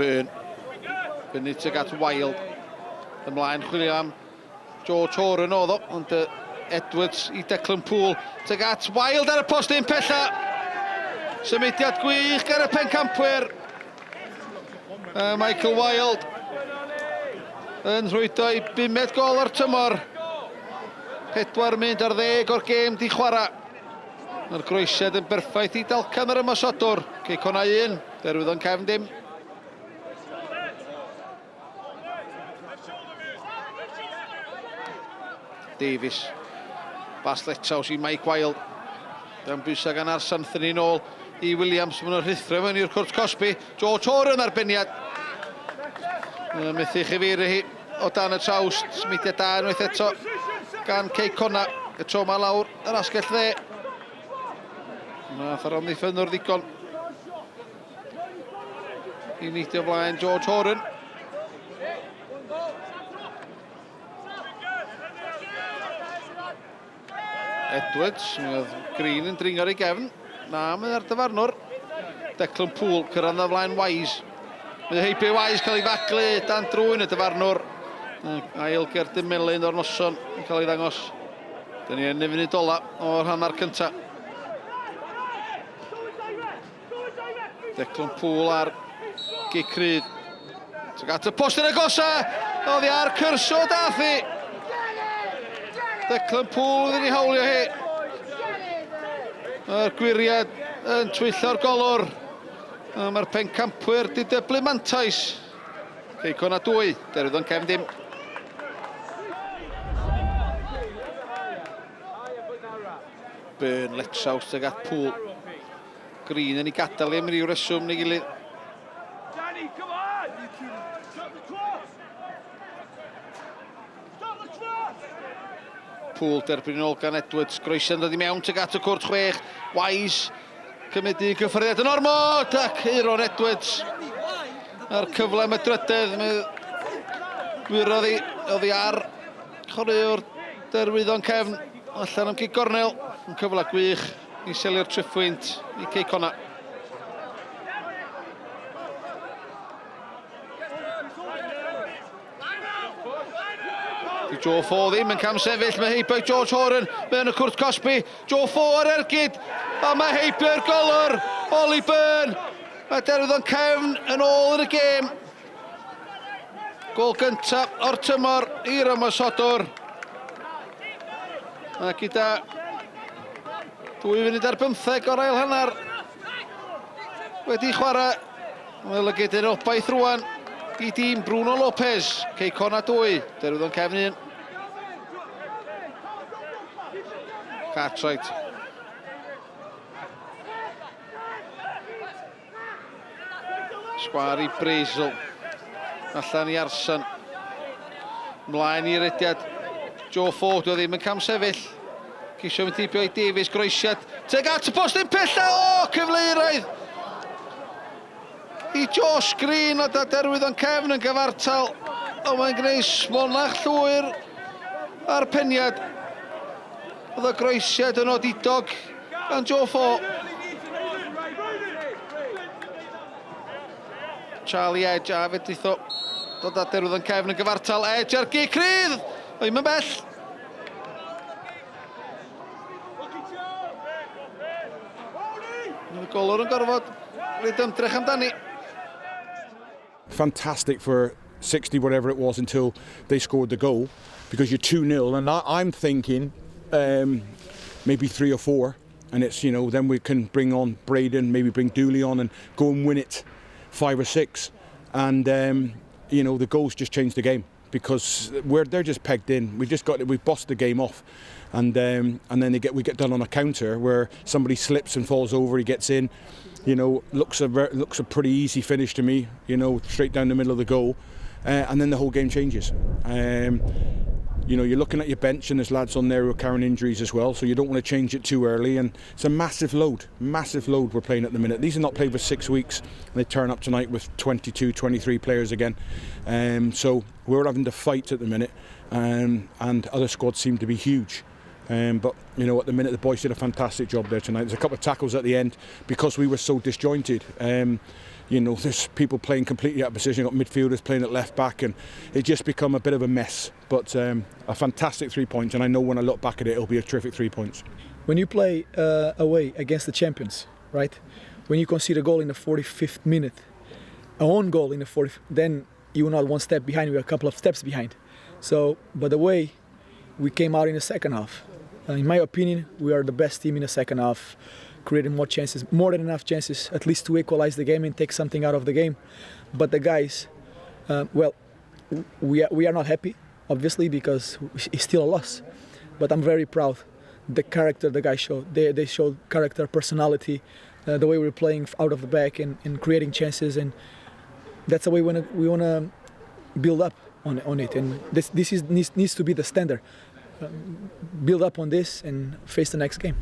Burn. Fyny tuag at Wild. Ymlaen chwilio am George Horan oedd o, ond Edwards I Declan Poole tuag at Wild ar y postyn pella. Symudiad gwych gan y pencampwyr. Michael Wild yn rhwydo I 5 gol o'r tymor. 4 mynd ar 10 o'r gêm di chwarae. Mae'r groesiad yn berffaith I dalcan yr ymosodwr. Cei Connah 1, Derwyddon Cefn dim. Davies. Bas Letsaws I Mike Wild. Dan bwysau gan Ars Anthony nôl I Williams. Maen nhw'n rhithro mewn i'r cwrt Cosby. George Horan arbeniad. Methu chyfeirio hi o dan y trawst. Symudiad da unwaith eto gan Cei Connah. Y tro ma lawr yr asgell dde. Nath ar amddiffynwr ddigon I neidio flaen George Horan. Edwards, mi oedd Green yn dringo'r I gefn. Na, mae'n ar dyfarnwr. Declan Poole, cyrraedd na flaen Wise. Mae'n heibio Wise cael ei faglu dan drwy'n y dyfarnwr. Ail Gerdyn Melyn o'r noson yn cael ei ddangos. Dyn ni yn nefyn ola o'r hanner cynta. Declan Poole ar gic rydd. Tuag at y post yn agosa. Oedd hi ar cyrso dath hi. Declan Poole wedi hawlio hi. Mae'r gwiriad yn twyllo'r golwr. Mae'r pencampwyr di dyblu mantais. Cei Connah 2, Derwyddon Cefn dim. Burn Letsaws tuag at Poole. Green yn ei gadael am ryw reswm neu gilydd. Poole derbyn yn ôl gan Edwards. Groesia'n dod I mewn tuag at y cwrt 6. Wise cymryd I gyffreddiad yn ormod ac Aaron Edwards. Ar cyfle am y drydedd. Wyrodd hi ar chwaraewr Derwyddon Cefn. Allan am gig gornel. Yn cyfle gwych I selio'r triffwynt I Cei Connah. Joe Fo ddim yn cam sefyll, mae heibio George Horan mewn y cwrt Cosby. Joe Fo ar ergyd, a mae heibio'r golwr Oli Burn. Mae Derwyddon Cefn yn ôl yn y gêm. Gol gyntaf o'r tymor i'r ymosodwr. A gyda 2 funud ar 15 o'r ail hanner wedi chwarae. Mae lygyd yn obaith rwan I dîm Bruno Lopez. Cei Connah 2, Derwyddon Cefn 1. Cartwright. Sgwar I Brazel. Allan I Arsan. Mlaen I rydiad. Joe Ford oedd ddim yn cam sefyll. Cisio mynd heibio I Davies, groesiad. Tuag at y postyn pella. O, cyfleiraidd. I Josh Green o da Derwyddon Cefn yn gyfartal. O, mae'n gwneud smonach llwyr ar peniad. Oedd y groesiad yn odidog gan Joe Fo. Charlie Edge a fedritho dod â Derwyddon Cefn yn gyfartal. Edge ar gic rydd. Oedd yn bell. Mae golwr yn gorfod rhaid ymdrech amdani. Fantastic for 60 whatever it was until they scored the goal, because you're 2-0 and I'm thinking maybe 3 or 4, and it's, you know, then we can bring on Braden, maybe bring Dooley on and go and win it 5 or 6, and you know, the goals just changed the game because they're just pegged in. We've bossed the game off, and then we get done on a counter where somebody slips and falls over, he gets in. You know, looks a pretty easy finish to me. You know, straight down the middle of the goal, and then the whole game changes. You know, you're looking at your bench and there's lads on there who are carrying injuries as well, so you don't want to change it too early, and it's a massive load we're playing at the minute. These are not played for 6 weeks, and they turn up tonight with 22, 23 players again. So we're having to fight at the minute, and other squads seem to be huge. But, you know, at the minute the boys did a fantastic job there tonight. There's a couple of tackles at the end because we were so disjointed. you know, there's people playing completely out of position. You've got midfielders playing at left back, and it just become a bit of a mess. But a fantastic 3 points, and I know when I look back at it, it'll be a terrific 3 points. When you play away against the champions, right? When you concede a goal in the 45th minute, a own goal in the 40th, then you're not one step behind, you're a couple of steps behind. So, but the way we came out in the second half, in my opinion, we are the best team in the second half, creating more chances, more than enough chances, at least to equalize the game and take something out of the game. But the guys, well, we are not happy, obviously, because it's still a loss. But I'm very proud. The character the guys showed, they showed character, personality, the way we're playing out of the back and creating chances, and that's the way we want to build up on it. And this needs to be the standard. Build up on this and face the next game.